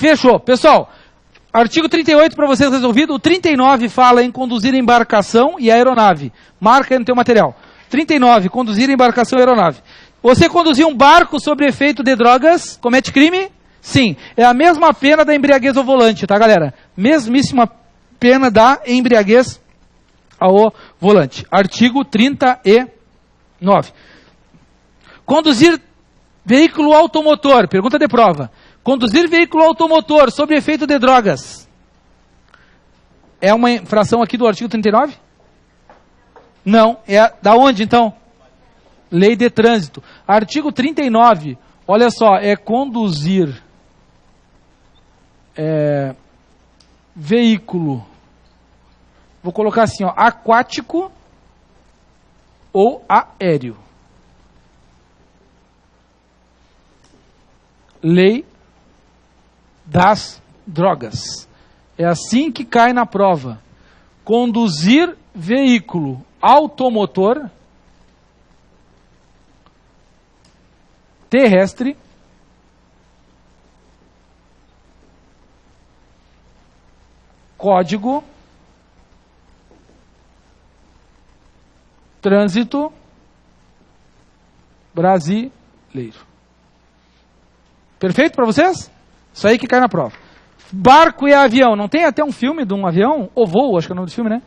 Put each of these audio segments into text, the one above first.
Fechou. Pessoal, artigo 38 para vocês resolvido. O 39 fala em conduzir embarcação e aeronave. Marca aí no teu material. 39, conduzir embarcação e aeronave. Você conduzir um barco sob efeito de drogas, comete crime? Sim. É a mesma pena da embriaguez ao volante, tá, galera? Mesmíssima pena da embriaguez ao volante. Artigo 39. Conduzir veículo automotor. Pergunta de prova. Conduzir veículo automotor sob efeito de drogas. É uma infração aqui do artigo 39? Não. É da onde, então? Lei de Trânsito. Artigo 39, olha só, é conduzir veículo, vou colocar assim, ó, aquático ou aéreo. Lei das drogas. É assim que cai na prova. Conduzir veículo automotor terrestre código trânsito brasileiro. Perfeito para vocês? Isso aí que cai na prova. Barco e avião. Não tem até um filme de um avião? Ou voo, acho que é o nome do filme, né?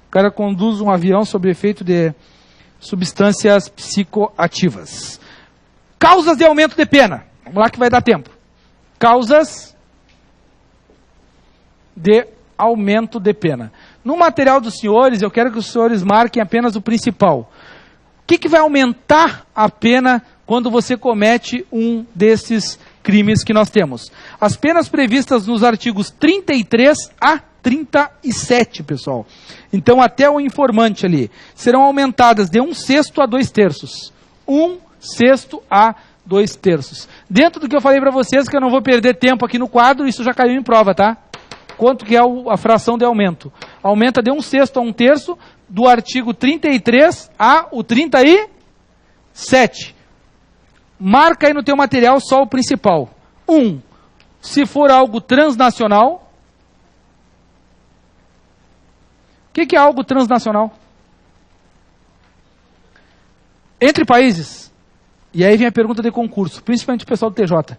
O cara conduz um avião sob efeito de substâncias psicoativas. Causas de aumento de pena. Vamos lá que vai dar tempo. Causas de aumento de pena. No material dos senhores, eu quero que os senhores marquem apenas o principal. O que vai aumentar a pena quando você comete um desses crimes que nós temos? As penas previstas nos artigos 33 a 37, pessoal. Então, até o informante ali, serão aumentadas de 1/6 a 2/3. 1/6 a 2/3. Dentro do que eu falei para vocês, que eu não vou perder tempo aqui no quadro, isso já caiu em prova, tá? Quanto que é a fração de aumento? Aumenta de 1/6 a 1/3 do artigo 33 a o 37. Marca aí no teu material só o principal. 1. Se for algo transnacional. O que é algo transnacional? Entre países. E aí vem a pergunta de concurso, principalmente o pessoal do TJ.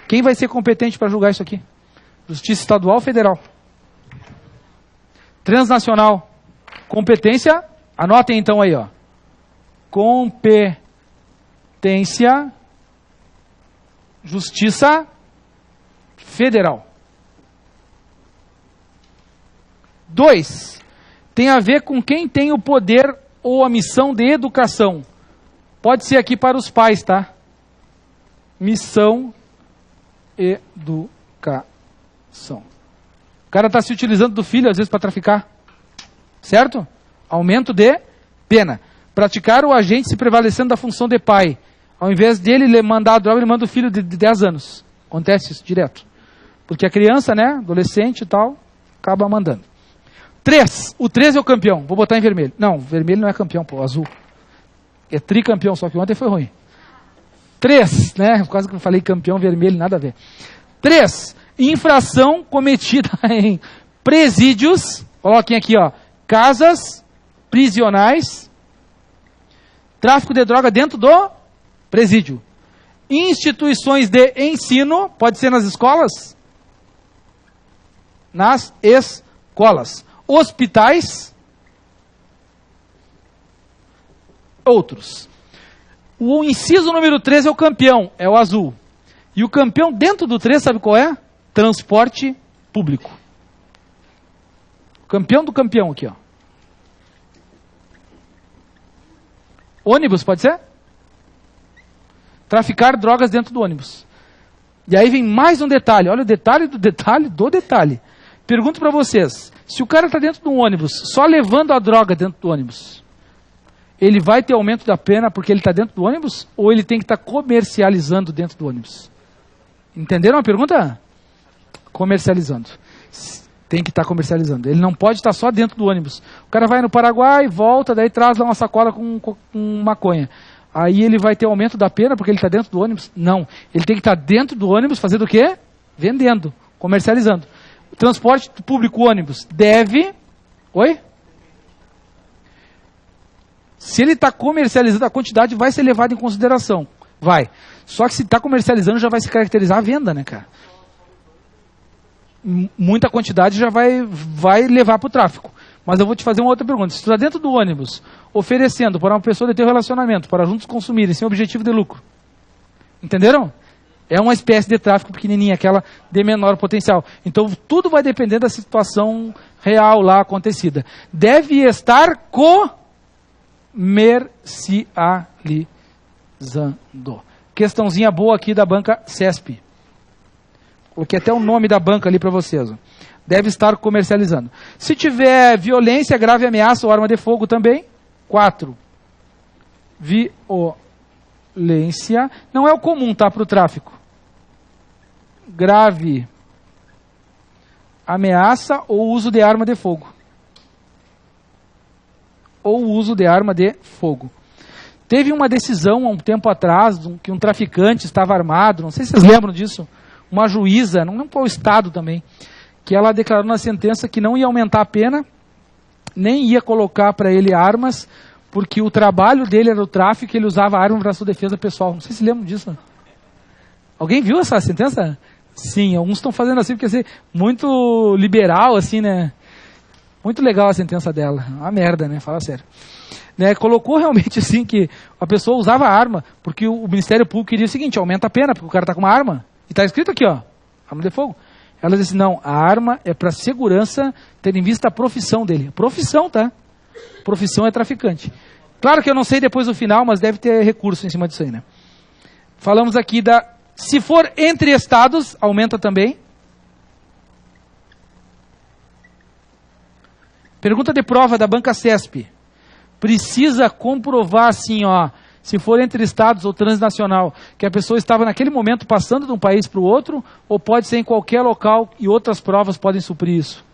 Quem vai ser competente para julgar isso aqui? Justiça estadual ou federal? Transnacional. Competência, anotem então aí, ó. Competência, Justiça Federal. 2. Tem a ver com quem tem o poder ou a missão de educação. Pode ser aqui para os pais, tá? Missão educação. O cara está se utilizando do filho, às vezes, para traficar. Certo? Aumento de pena. Praticar o agente se prevalecendo da função de pai. Ao invés dele mandar a droga, ele manda o filho de 10 anos. Acontece isso direto. Porque a criança, né, adolescente e tal, acaba mandando. 3. O 13 é o campeão. Vou botar em vermelho. Não, vermelho não é campeão, pô, azul. É tricampeão, só que ontem foi ruim. 3, né? Quase que eu falei campeão vermelho, nada a ver. 3. Infração cometida em presídios. Coloquem aqui, ó. Casas prisionais. Tráfico de droga dentro do presídio. Instituições de ensino. Pode ser nas escolas? Nas escolas. Hospitais. Outros. O inciso número 3 é o campeão, é o azul. E o campeão dentro do 3, sabe qual é? Transporte público. O campeão do campeão aqui, ó. Ônibus, pode ser? Traficar drogas dentro do ônibus. E aí vem mais um detalhe, olha o detalhe do detalhe do detalhe. Pergunto para vocês, se o cara está dentro de um ônibus, só levando a droga dentro do ônibus, ele vai ter aumento da pena porque ele está dentro do ônibus? Ou ele tem que estar comercializando dentro do ônibus? Entenderam a pergunta? Comercializando. Tem que estar comercializando. Ele não pode estar só dentro do ônibus. O cara vai no Paraguai, volta, daí traz lá uma sacola com maconha. Aí ele vai ter aumento da pena porque ele está dentro do ônibus? Não. Ele tem que estar dentro do ônibus fazendo o quê? Vendendo. Comercializando. Transporte público, ônibus, deve... Oi? Se ele está comercializando, a quantidade vai ser levada em consideração. Vai. Só que se está comercializando, já vai se caracterizar a venda, né, cara? Muita quantidade já vai levar para o tráfico. Mas eu vou te fazer uma outra pergunta. Se tu está dentro do ônibus, oferecendo para uma pessoa de teu relacionamento, para juntos consumirem, sem objetivo de lucro. Entenderam? É uma espécie de tráfico pequenininha, aquela de menor potencial. Então, tudo vai depender da situação real lá acontecida. Deve estar comercializando. Questãozinha boa aqui da banca CESP. Coloquei até o nome da banca ali para vocês. Ó. Deve estar comercializando. Se tiver violência, grave ameaça ou arma de fogo também. 4. Violência. Não é o comum, tá, para o tráfico. Grave ameaça ou uso de arma de fogo. Ou uso de arma de fogo. Teve uma decisão há um tempo atrás que um traficante estava armado, não sei se vocês lembram disso, uma juíza, não qual estado também, que ela declarou na sentença que não ia aumentar a pena, nem ia colocar para ele armas, porque o trabalho dele era o tráfico e ele usava arma para sua defesa pessoal. Não sei se lembram disso. Alguém viu essa sentença? Sim, alguns estão fazendo assim porque é muito liberal, assim, né? Muito legal a sentença dela. Uma merda, né? Fala sério. Né? Colocou realmente assim que a pessoa usava arma, porque o Ministério Público queria o seguinte, aumenta a pena, porque o cara está com uma arma. E está escrito aqui, ó, arma de fogo. Ela disse, não, a arma é para segurança, tendo em vista a profissão dele. Profissão, tá? Profissão é traficante. Claro que eu não sei depois do final, mas deve ter recurso em cima disso aí, né? Falamos aqui da... Se for entre estados, aumenta também. Pergunta de prova da banca CESP. Precisa comprovar assim, ó, se for entre estados ou transnacional, que a pessoa estava naquele momento passando de um país para o outro, ou pode ser em qualquer local e outras provas podem suprir isso.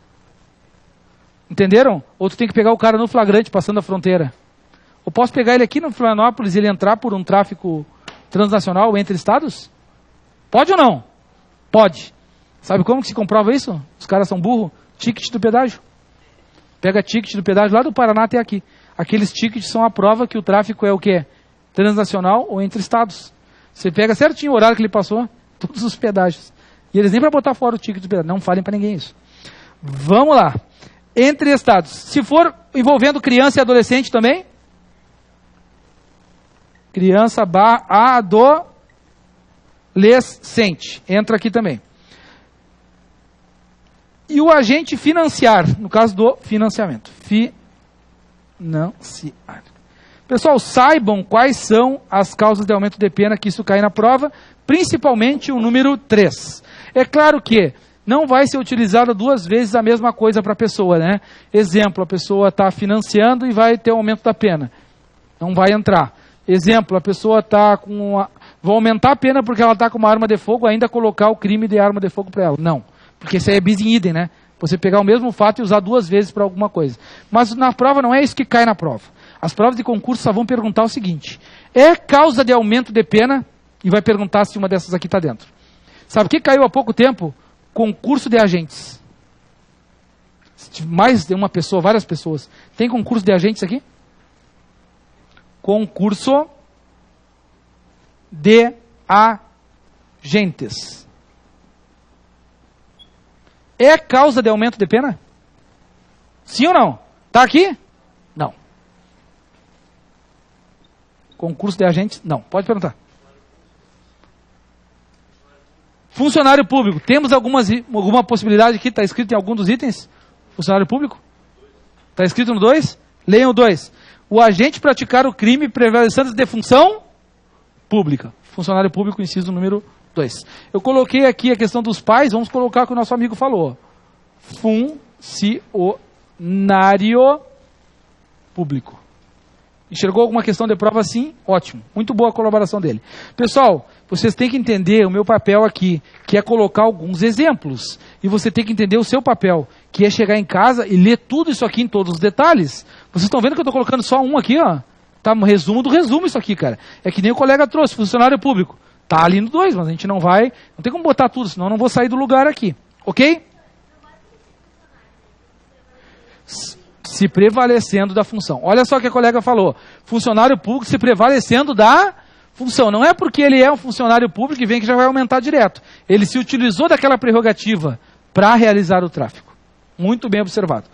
Entenderam? Ou tu tem que pegar o cara no flagrante passando a fronteira. Ou posso pegar ele aqui no Florianópolis e ele entrar por um tráfico transnacional entre estados? Pode ou não? Pode. Sabe como que se comprova isso? Os caras são burros. Ticket do pedágio. Pega ticket do pedágio lá do Paraná até aqui. Aqueles tickets são a prova que o tráfico é o quê? Transnacional ou entre estados. Você pega certinho o horário que ele passou, todos os pedágios. E eles nem para botar fora o ticket do pedágio. Não falem para ninguém isso. Vamos lá. Entre estados. Se for envolvendo criança e adolescente também? Criança adolescente. Entra aqui também. E o agente financiar, no caso do financiamento. Financiar. Pessoal, saibam quais são as causas de aumento de pena que isso cai na prova, principalmente o número 3. É claro que não vai ser utilizada 2 vezes a mesma coisa para a pessoa, né? Exemplo, a pessoa está financiando e vai ter um aumento da pena. Não vai entrar. Exemplo, a pessoa está com... Vou aumentar a pena porque ela está com uma arma de fogo, ainda colocar o crime de arma de fogo para ela. Não. Porque isso aí é bis in idem, né? Você pegar o mesmo fato e usar 2 vezes para alguma coisa. Mas na prova não é isso que cai na prova. As provas de concurso só vão perguntar o seguinte. É causa de aumento de pena? E vai perguntar se uma dessas aqui está dentro. Sabe o que caiu há pouco tempo? Concurso de agentes. Mais de uma pessoa, várias pessoas. Tem concurso de agentes aqui? Concurso de agentes. É causa de aumento de pena? Sim ou não? Está aqui? Não. Concurso de agentes? Não. Pode perguntar. Funcionário público. Temos alguma possibilidade aqui? Está escrito em algum dos itens? Funcionário público? Está escrito no 2? Leiam o 2. O agente praticar o crime prevalecendo de função pública. Funcionário público, inciso número 2. Eu coloquei aqui a questão dos pais, vamos colocar o que o nosso amigo falou. Funcionário público. Enxergou alguma questão de prova? Sim? Ótimo. Muito boa a colaboração dele. Pessoal, vocês têm que entender o meu papel aqui, que é colocar alguns exemplos. E você tem que entender o seu papel, que é chegar em casa e ler tudo isso aqui em todos os detalhes. Vocês estão vendo que eu estou colocando só um aqui, ó? Tá um resumo do resumo isso aqui, cara. É que nem o colega trouxe, funcionário público. Tá ali no 2, mas a gente não vai... Não tem como botar tudo, senão eu não vou sair do lugar aqui. Ok? Se prevalecendo da função. Olha só o que a colega falou. Funcionário público se prevalecendo da função. Não é porque ele é um funcionário público que vem que já vai aumentar direto. Ele se utilizou daquela prerrogativa para realizar o tráfico. Muito bem observado.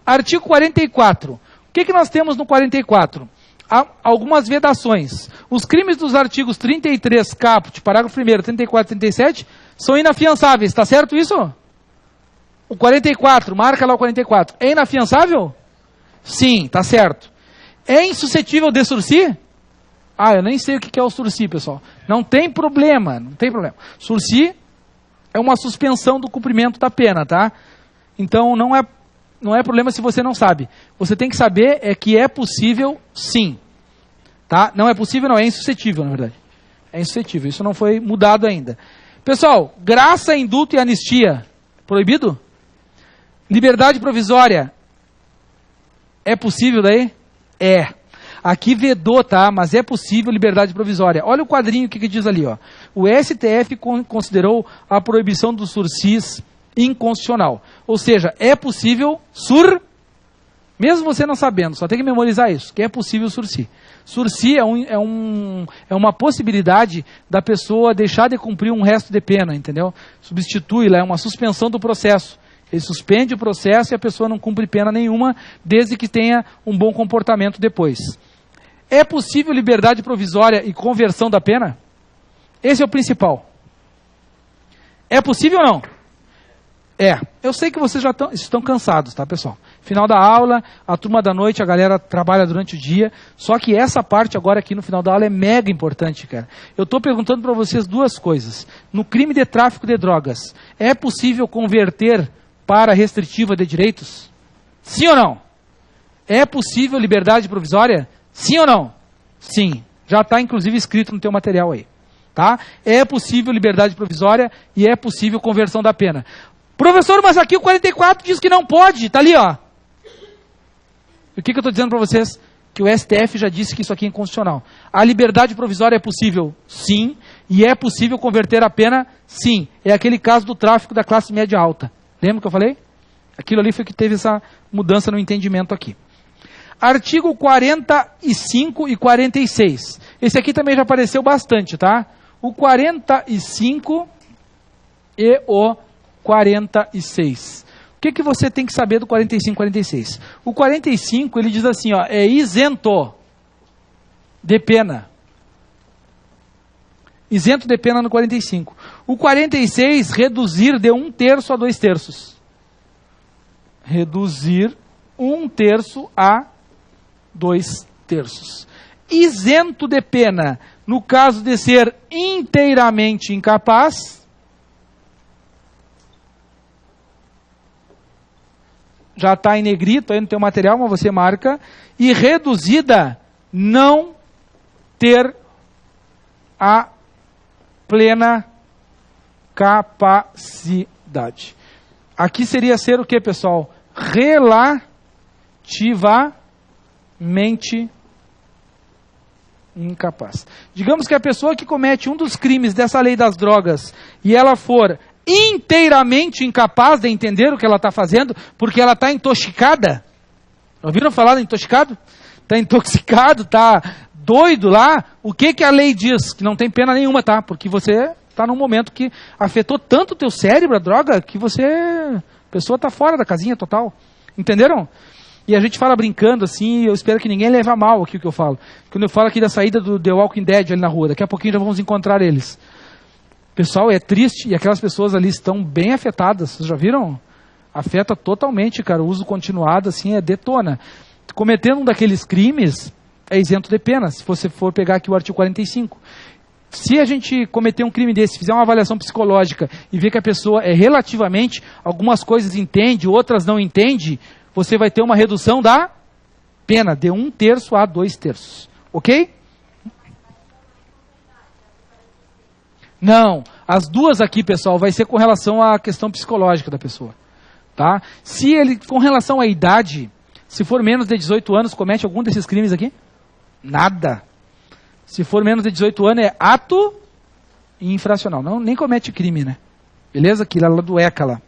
Artigo 44. O que nós temos no 44? Há algumas vedações. Os crimes dos artigos 33, caput, parágrafo 1º, 34 e 37, são inafiançáveis. Está certo isso? O 44, marca lá o 44. É inafiançável? Sim, está certo. É insuscetível de sursi? Eu nem sei o que é o sursi, pessoal. Não tem problema, não tem problema. Sursi é uma suspensão do cumprimento da pena, tá? Então não é problema se você não sabe. Você tem que saber que é possível, sim. Tá? Não é possível, não, é insuscetível, na verdade. É insuscetível, isso não foi mudado ainda. Pessoal, graça, indulto e anistia, proibido? Liberdade provisória, é possível daí? É. Aqui vedou, tá? Mas é possível liberdade provisória. Olha o quadrinho que diz ali, ó. O STF considerou a proibição do sursis inconstitucional. Ou seja, é possível mesmo você não sabendo, só tem que memorizar isso, que é possível sursi. Sursi é uma possibilidade da pessoa deixar de cumprir um resto de pena, entendeu? Substitui-la, é uma suspensão do processo. Ele suspende o processo e a pessoa não cumpre pena nenhuma, desde que tenha um bom comportamento depois. É possível liberdade provisória e conversão da pena? Esse é o principal. É possível ou não? É. Eu sei que vocês já estão cansados, tá, pessoal? Final da aula, a turma da noite, a galera trabalha durante o dia, só que essa parte agora aqui no final da aula é mega importante, cara. Eu estou perguntando para vocês duas coisas. No crime de tráfico de drogas, é possível converter para restritiva de direitos? Sim ou não? É possível liberdade provisória? Sim ou não? Sim. Já está inclusive escrito no teu material aí. Tá? É possível liberdade provisória e é possível conversão da pena. Professor, mas aqui o 44 diz que não pode. Está ali, ó. O que eu estou dizendo para vocês? Que o STF já disse que isso aqui é inconstitucional. A liberdade provisória é possível? Sim. E é possível converter a pena? Sim. É aquele caso do tráfico da classe média alta. Lembra que eu falei? Aquilo ali foi que teve essa mudança no entendimento aqui. Artigo 45 e 46. Esse aqui também já apareceu bastante, tá? O 45 e o 46. O que você tem que saber do 45 e 46? O 45, ele diz assim, ó, é isento de pena. Isento de pena no 45. O 46, reduzir de 1/3 a 2/3. Reduzir 1/3 a 2/3. Isento de pena, no caso de ser inteiramente incapaz, já está em negrito aí no teu material, mas você marca, e reduzida, não ter a plena capacidade. Aqui seria ser o que, pessoal? Relativamente incapaz. Digamos que a pessoa que comete um dos crimes dessa lei das drogas e ela for inteiramente incapaz de entender o que ela está fazendo, porque ela está intoxicada. Ouviram falar de intoxicado? Está intoxicado, está doido lá. O que a lei diz? Que não tem pena nenhuma, tá? Porque você está num momento que afetou tanto o teu cérebro, a droga, que a pessoa está fora da casinha total. Entenderam? E a gente fala brincando assim, eu espero que ninguém leve a mal aqui o que eu falo. Quando eu falo aqui da saída do The Walking Dead ali na rua, daqui a pouquinho já vamos encontrar eles. Pessoal, é triste e aquelas pessoas ali estão bem afetadas. Vocês já viram? Afeta totalmente, cara. O uso continuado, assim, detona. Cometendo um daqueles crimes, é isento de pena, se você for pegar aqui o artigo 45. Se a gente cometer um crime desse, fizer uma avaliação psicológica e ver que a pessoa relativamente, algumas coisas entende, outras não entende, você vai ter uma redução da pena de 1/3 a 2/3. Ok? Não, as duas aqui, pessoal, vai ser com relação à questão psicológica da pessoa, tá? Se ele, com relação à idade, se for menos de 18 anos, comete algum desses crimes aqui? Nada. Se for menos de 18 anos, é ato infracional. Não, nem comete crime, né? Beleza? Aquilo lá do ECA lá.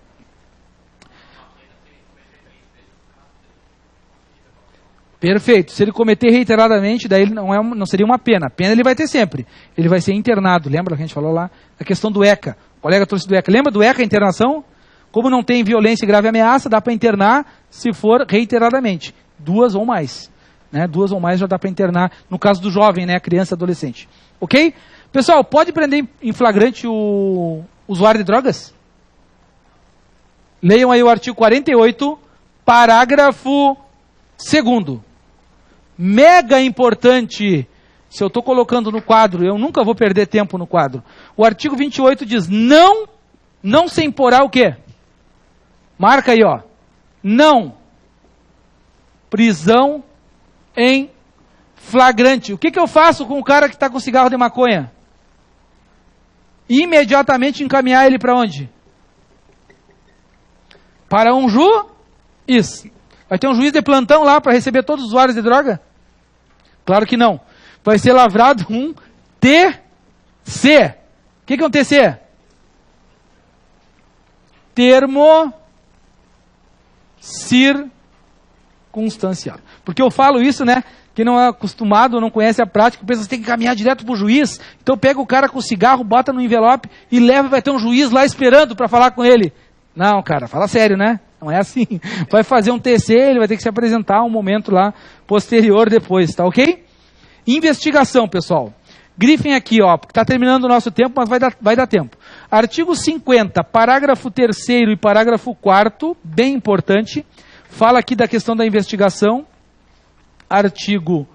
Perfeito. Se ele cometer reiteradamente, daí ele não seria uma pena. Pena ele vai ter sempre. Ele vai ser internado. Lembra que a gente falou lá? A questão do ECA. O colega trouxe do ECA. Lembra do ECA, internação? Como não tem violência e grave ameaça, dá para internar se for reiteradamente. 2 ou mais. Né? 2 ou mais já dá para internar, no caso do jovem, né? Criança, adolescente. Ok? Pessoal, pode prender em flagrante o usuário de drogas? Leiam aí o artigo 48, parágrafo 2º. Mega importante, se eu estou colocando no quadro, eu nunca vou perder tempo no quadro. O artigo 28 diz, não se imporá o quê? Marca aí, ó. Não. Prisão em flagrante. O que eu faço com o cara que está com cigarro de maconha? Imediatamente encaminhar ele para onde? Para um juiz. Vai ter um juiz de plantão lá para receber todos os usuários de droga? Claro que não. Vai ser lavrado um TC. O que é um TC? Termo circunstancial. Porque eu falo isso, né? Quem não é acostumado, não conhece a prática, pensa que tem que caminhar direto para o juiz. Então pega o cara com o cigarro, bota no envelope e leva, vai ter um juiz lá esperando para falar com ele. Não, cara, fala sério, né? Não é assim. Vai fazer um TC, ele vai ter que se apresentar um momento lá posterior depois, tá ok? Investigação, pessoal. Grifem aqui, ó, porque está terminando o nosso tempo, mas vai dar tempo. Artigo 50, parágrafo 3º e parágrafo 4º, bem importante, fala aqui da questão da investigação. Artigo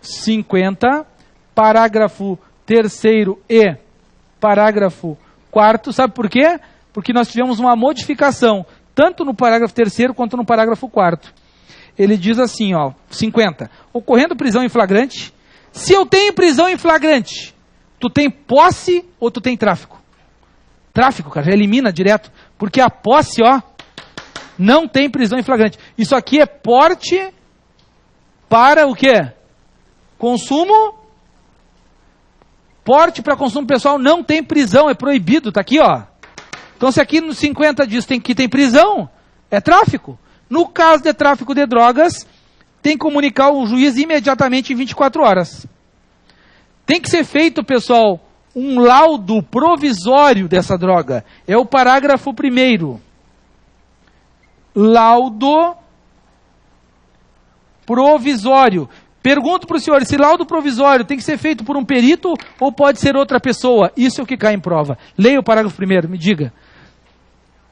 50, parágrafo 3º e parágrafo 4º, sabe por quê? Porque nós tivemos uma modificação, tanto no parágrafo 3º quanto no parágrafo 4º. Ele diz assim, ó, 50, ocorrendo prisão em flagrante, se eu tenho prisão em flagrante, tu tem posse ou tu tem tráfico? Tráfico, cara, já elimina direto, porque a posse, ó, não tem prisão em flagrante. Isso aqui é porte para o quê? Consumo. Porte para consumo pessoal não tem prisão, é proibido, tá aqui, ó. Então se aqui no 50 diz que tem prisão, é tráfico. No caso de tráfico de drogas, tem que comunicar o juiz imediatamente em 24 horas. Tem que ser feito, pessoal, um laudo provisório dessa droga. É o parágrafo 1º. Laudo provisório. Pergunto para o senhor, esse laudo provisório tem que ser feito por um perito ou pode ser outra pessoa? Isso é o que cai em prova. Leia o parágrafo 1º, me diga.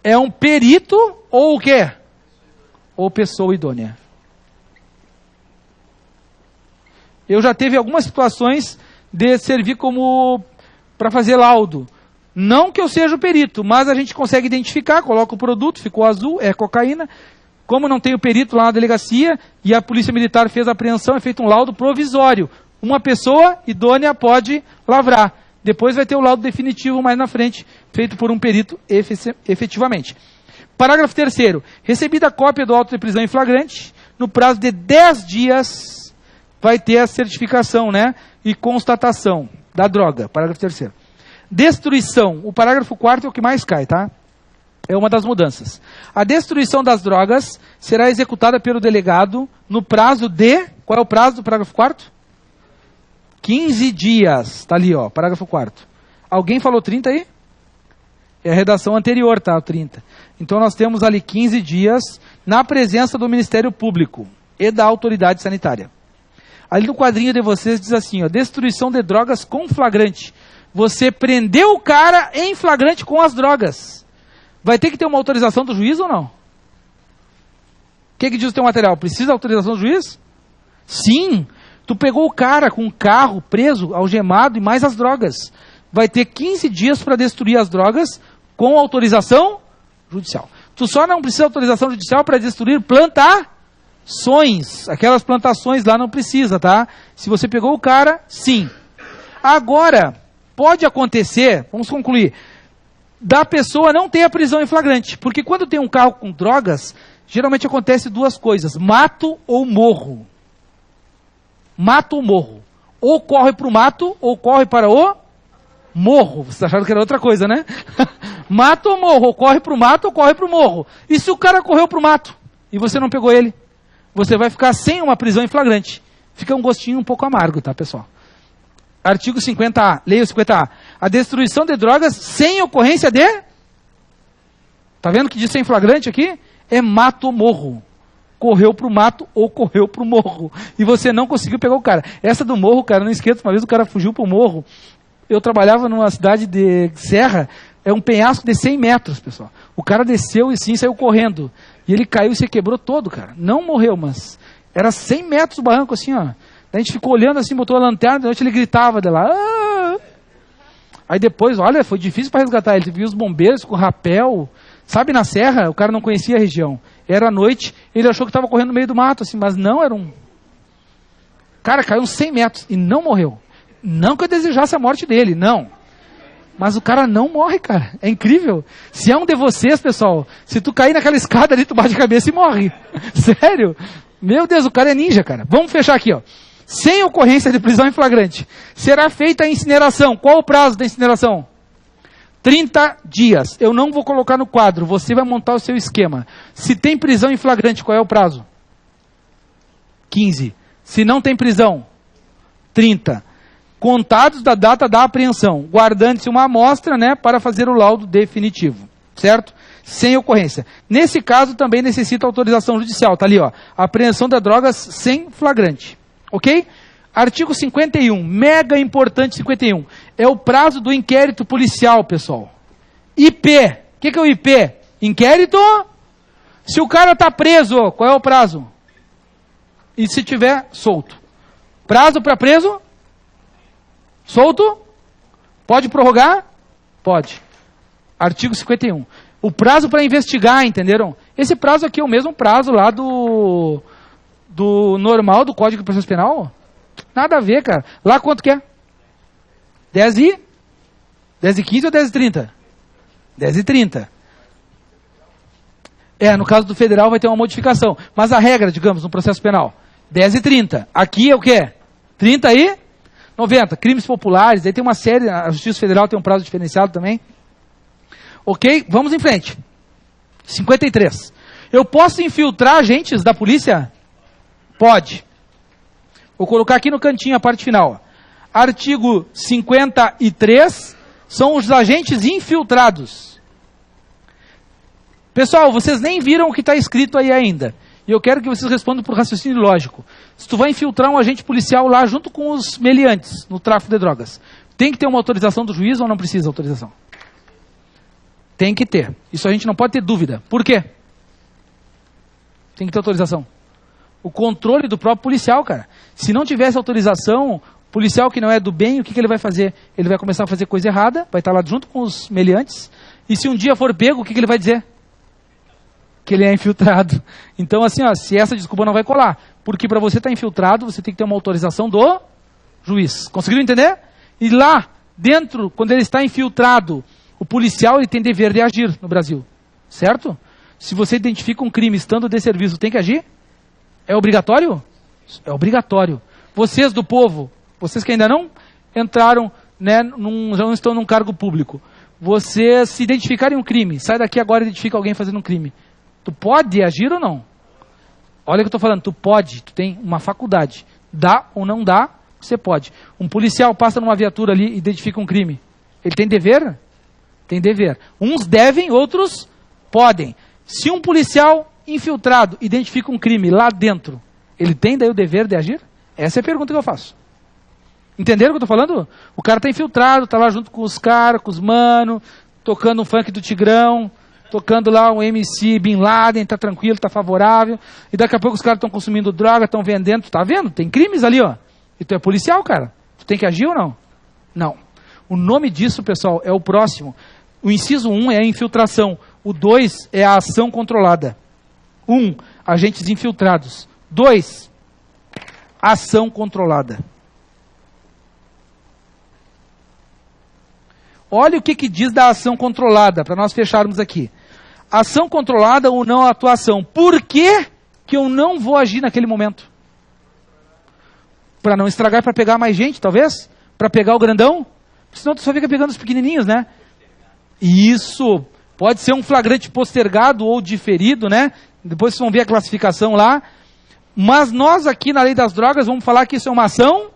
É um perito ou o quê? Ou pessoa idônea. Eu já teve algumas situações de servir como para fazer laudo. Não que eu seja o perito, mas a gente consegue identificar, coloca o produto, ficou azul, é cocaína. Como não tem o perito lá na delegacia e a polícia militar fez a apreensão, é feito um laudo provisório. Uma pessoa idônea pode lavrar. Depois vai ter o laudo definitivo mais na frente, feito por um perito efetivamente. Parágrafo 3º. Recebida a cópia do auto de prisão em flagrante, no prazo de 10 dias vai ter a certificação, né? E constatação da droga. Parágrafo 3º. Destruição. O parágrafo 4º é o que mais cai, tá? É uma das mudanças. A destruição das drogas será executada pelo delegado no prazo de... Qual é o prazo do parágrafo 4º? 15 dias. Está ali, ó, parágrafo 4º. Alguém falou 30 aí? É a redação anterior, tá? O 30. Então nós temos ali 15 dias na presença do Ministério Público e da autoridade sanitária. Ali no quadrinho de vocês diz assim, ó, destruição de drogas com flagrante. Você prendeu o cara em flagrante com as drogas. Vai ter que ter uma autorização do juiz ou não? O que diz o teu material? Precisa autorização do juiz? Sim. Tu pegou o cara com um carro preso, algemado e mais as drogas. Vai ter 15 dias para destruir as drogas com autorização judicial. Tu só não precisa de autorização judicial para destruir plantações. Aquelas plantações lá não precisa, tá? Se você pegou o cara, sim. Agora, pode acontecer, vamos concluir, da pessoa não ter a prisão em flagrante. Porque quando tem um carro com drogas, geralmente acontece duas coisas. Mato ou morro. Mato ou morro. Ou corre para o mato, ou corre para o morro. Vocês acharam que era outra coisa, né? Mato ou morro. Ou corre para o mato, ou corre para o morro. E se o cara correu para o mato e você não pegou ele? você vai ficar sem uma prisão em flagrante. Fica um gostinho um pouco amargo, tá, pessoal? Artigo 50A, leia o 50A. A destruição de drogas sem ocorrência de... Tá vendo que diz sem flagrante aqui? É mato ou morro. Correu pro mato ou correu pro morro. E você não conseguiu pegar o cara. Essa do morro, cara, não esqueça. Uma vez o cara fugiu pro morro. Eu trabalhava numa cidade de Serra. É um penhasco de 100 metros, pessoal. O cara desceu e sim saiu correndo. E ele caiu e se quebrou todo, cara. Não morreu, mas era 100 metros do barranco, assim, ó. A gente ficou olhando assim, botou a lanterna, de noite ele gritava de lá. Ah! Aí depois, olha, foi difícil para resgatar. Ele viu os bombeiros com rapel. Sabe, na serra, o cara não conhecia a região. Era à noite, ele achou que estava correndo no meio do mato, assim, mas não, era um... Cara, caiu uns 100 metros e não morreu. Não que eu desejasse a morte dele, não. Mas o cara não morre, cara. É incrível. Se é um de vocês, pessoal, se tu cair naquela escada ali, tu bate a cabeça e morre. Sério? Meu Deus, o cara é ninja, cara. Vamos fechar aqui, ó. Sem ocorrência de prisão em flagrante, será feita a incineração. Qual o prazo da incineração? 30 dias. Eu não vou colocar no quadro, você vai montar o seu esquema. Se tem prisão em flagrante, qual é o prazo? 15. Se não tem prisão, 30. Contados da data da apreensão, guardando-se uma amostra, né, para fazer o laudo definitivo, certo? Sem ocorrência. Nesse caso também necessita autorização judicial, tá ali, ó. Apreensão de drogas sem flagrante, ok? Artigo 51, mega importante 51, é o prazo do inquérito policial, pessoal. IP, o que é o IP? Inquérito? Se o cara está preso, qual é o prazo? E se tiver solto? Prazo para preso? Solto? Pode prorrogar? Pode. Artigo 51. O prazo para investigar, entenderam? Esse prazo aqui é o mesmo prazo lá do normal do Código de Processo Penal? Nada a ver, cara. Lá quanto que é? 10 e 15 ou 10 e 30? 10 e 30. No caso do federal vai ter uma modificação. Mas a regra, digamos, no processo penal, 10 e 30. Aqui é o quê? 30 e 90. Crimes populares, aí tem uma série, a Justiça Federal tem um prazo diferenciado também. Ok? Vamos em frente. 53. Eu posso infiltrar agentes da polícia? Pode. Vou colocar aqui no cantinho a parte final. Artigo 53 são os agentes infiltrados. Pessoal, vocês nem viram o que está escrito aí ainda. E eu quero que vocês respondam por raciocínio lógico. Se tu vai infiltrar um agente policial lá junto com os meliantes no tráfico de drogas, tem que ter uma autorização do juiz ou não precisa autorização? Tem que ter. Isso a gente não pode ter dúvida. Por quê? Tem que ter autorização. O controle do próprio policial, cara. Se não tivesse autorização, o policial que não é do bem, o que ele vai fazer? Ele vai começar a fazer coisa errada, vai estar lá junto com os meliantes, e se um dia for pego, o que ele vai dizer? Que ele é infiltrado. Então, assim, ó, se essa desculpa não vai colar, porque para você estar infiltrado, você tem que ter uma autorização do juiz. Conseguiram entender? E lá, dentro, quando ele está infiltrado, o policial ele tem dever de agir no Brasil. Certo? Se você identifica um crime estando de serviço, tem que agir? É obrigatório? É obrigatório. Vocês do povo, vocês que ainda não entraram, né, já não estão num cargo público, vocês se identificarem um crime, sai daqui agora e identifica alguém fazendo um crime. Tu pode agir ou não? Olha o que eu estou falando, tu pode, tu tem uma faculdade. Dá ou não dá, você pode. Um policial passa numa viatura ali e identifica um crime. Ele tem dever? Tem dever. Uns devem, outros podem. Se um policial infiltrado identifica um crime lá dentro, ele tem daí o dever de agir? Essa é a pergunta que eu faço. Entenderam o que eu estou falando? O cara está infiltrado, está lá junto com os caras, com os manos, tocando um funk do Tigrão, tocando lá um MC Bin Laden, está tranquilo, está favorável, e daqui a pouco os caras estão consumindo droga, estão vendendo, tu está vendo? Tem crimes ali, ó. E tu é policial, cara. Tu tem que agir ou não? Não. O nome disso, pessoal, é o próximo. O inciso 1 é a infiltração. O 2 é a ação controlada. 1, agentes infiltrados. 2, ação controlada. Olha o que diz da ação controlada, para nós fecharmos aqui. Ação controlada ou não atuação. Por que eu não vou agir naquele momento? Para não estragar, para pegar mais gente, talvez? Para pegar o grandão? Senão tu só fica pegando os pequenininhos, né? Isso. Pode ser um flagrante postergado ou diferido, né? Depois vocês vão ver a classificação lá. Mas nós aqui na lei das drogas vamos falar que isso é uma ação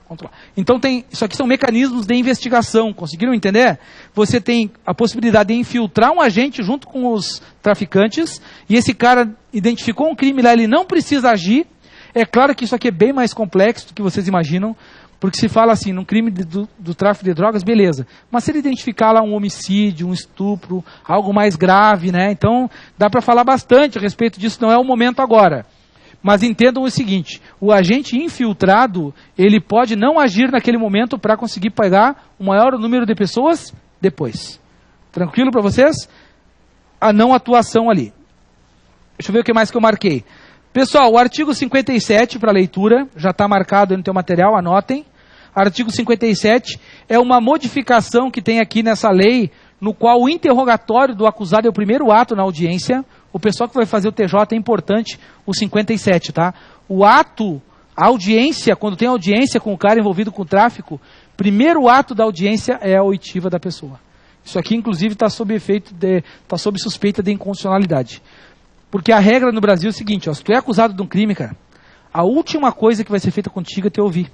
controlar. Então isso aqui são mecanismos de investigação, conseguiram entender? Você tem a possibilidade de infiltrar um agente junto com os traficantes, e esse cara identificou um crime lá, ele não precisa agir. É claro que isso aqui é bem mais complexo do que vocês imaginam, porque se fala assim, num crime do tráfico de drogas, beleza. Mas se ele identificar lá um homicídio, um estupro, algo mais grave, né? Então dá para falar bastante a respeito disso, não é o momento agora. Mas entendam o seguinte, o agente infiltrado, ele pode não agir naquele momento para conseguir pegar o maior número de pessoas depois. Tranquilo para vocês? A não atuação ali. Deixa eu ver o que mais que eu marquei. Pessoal, o artigo 57 para leitura, já está marcado aí no teu material, anotem. Artigo 57 é uma modificação que tem aqui nessa lei, no qual o interrogatório do acusado é o primeiro ato na audiência. O pessoal que vai fazer o TJ é importante, o 57, tá? O ato, a audiência, quando tem audiência com o cara envolvido com o tráfico, primeiro ato da audiência é a oitiva da pessoa. Isso aqui, inclusive, está sob está sob suspeita de inconstitucionalidade. Porque a regra no Brasil é o seguinte, ó, se tu é acusado de um crime, cara, a última coisa que vai ser feita contigo é te ouvir.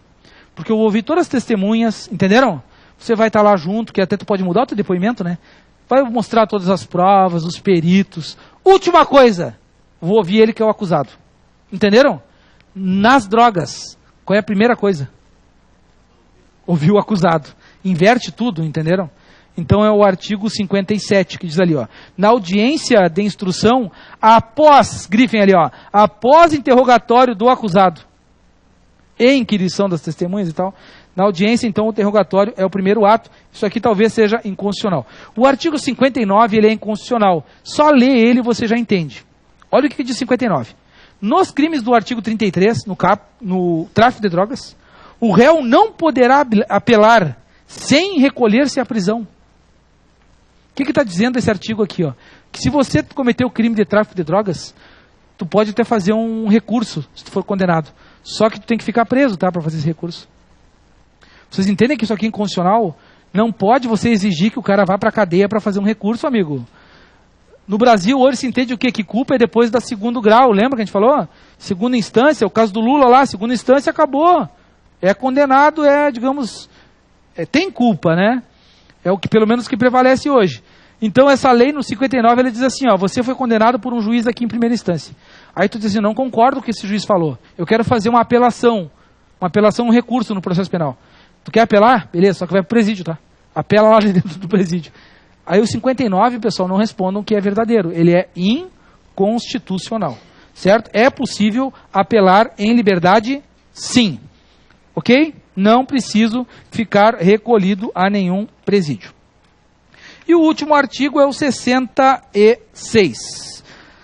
Porque eu vou ouvir todas as testemunhas, entenderam? Você vai estar lá junto, que até tu pode mudar o teu depoimento, né? Vai mostrar todas as provas, os peritos. Última coisa, vou ouvir ele que é o acusado. Entenderam? Nas drogas, qual é a primeira coisa? Ouvir o acusado. Inverte tudo, entenderam? Então é o artigo 57 que diz ali, ó. Na audiência de instrução, após, grifem ali, ó, após interrogatório do acusado e inquirição das testemunhas e tal, na audiência, então, o interrogatório é o primeiro ato. Isso aqui talvez seja inconstitucional. O artigo 59, ele é inconstitucional. Só ler ele você já entende. Olha o que diz 59. Nos crimes do artigo 33, no tráfico de drogas, o réu não poderá apelar sem recolher-se à prisão. O que está dizendo esse artigo aqui? Ó? Que se você cometeu o crime de tráfico de drogas, tu pode até fazer um recurso, se tu for condenado. Só que tu tem que ficar preso, tá, para fazer esse recurso. Vocês entendem que isso aqui é inconstitucional? Não pode você exigir que o cara vá para a cadeia para fazer um recurso, amigo. No Brasil, hoje se entende o quê? Que culpa é depois da segundo grau. Lembra que a gente falou? Segunda instância, o caso do Lula lá, segunda instância acabou. É condenado, digamos, tem culpa, né? É o que pelo menos que prevalece hoje. Então essa lei no 59, ela diz assim, ó, você foi condenado por um juiz aqui em primeira instância. Aí tu diz assim, não concordo com o que esse juiz falou. Eu quero fazer uma apelação, um recurso no processo penal. Tu quer apelar? Beleza, só que vai pro presídio, tá? Apela lá dentro do presídio. Aí o 59, pessoal, não respondam que é verdadeiro. Ele é inconstitucional, certo? É possível apelar em liberdade? Sim. Ok? Não preciso ficar recolhido a nenhum presídio. E o último artigo é o 66,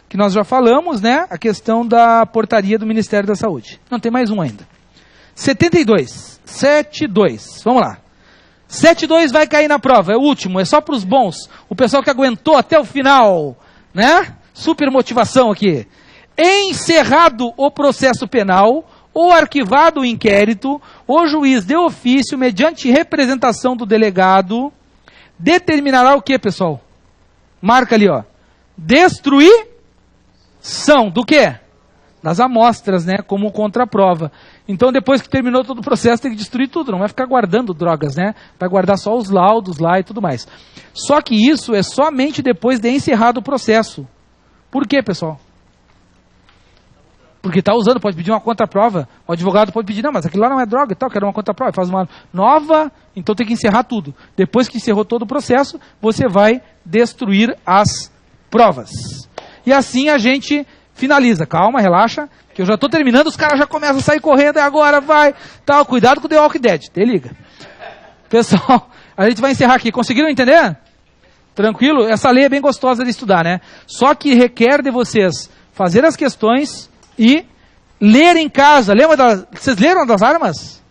que nós já falamos, né? A questão da portaria do Ministério da Saúde. Não, tem mais um ainda. 72. Vamos lá. 72 vai cair na prova, é o último, é só para os bons. O pessoal que aguentou até o final, né? Super motivação aqui. Encerrado o processo penal, ou arquivado o inquérito, o juiz de ofício, mediante representação do delegado, determinará o que, pessoal? Marca ali, ó. Destruição do quê? Das amostras, né? Como contraprova. Então, depois que terminou todo o processo, tem que destruir tudo. Não vai ficar guardando drogas, né? Vai guardar só os laudos lá e tudo mais. Só que isso é somente depois de encerrado o processo. Por quê, pessoal? Porque está usando, pode pedir uma contraprova. O advogado pode pedir, não, mas aquilo lá não é droga e tal, quero uma contraprova. Faz uma nova, então tem que encerrar tudo. Depois que encerrou todo o processo, você vai destruir as provas. E assim a gente finaliza. Calma, relaxa, que eu já estou terminando, os caras já começam a sair correndo, e agora vai. Tal, cuidado com o The Walking Dead, te liga. Pessoal, a gente vai encerrar aqui. Conseguiram entender? Tranquilo? Essa lei é bem gostosa de estudar, né? Só que requer de vocês fazer as questões e ler em casa. Vocês leram das armas?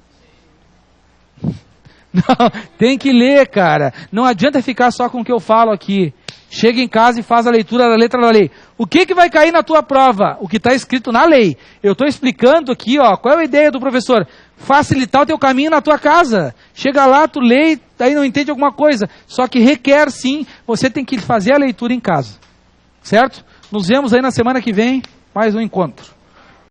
Não, tem que ler, cara. Não adianta ficar só com o que eu falo aqui. Chega em casa e faz a leitura da letra da lei. O que vai cair na tua prova? O que está escrito na lei. Eu estou explicando aqui, ó, qual é a ideia do professor? Facilitar o teu caminho na tua casa. Chega lá, tu lê, daí não entende alguma coisa. Só que requer sim, você tem que fazer a leitura em casa. Certo? Nos vemos aí na semana que vem, mais um encontro.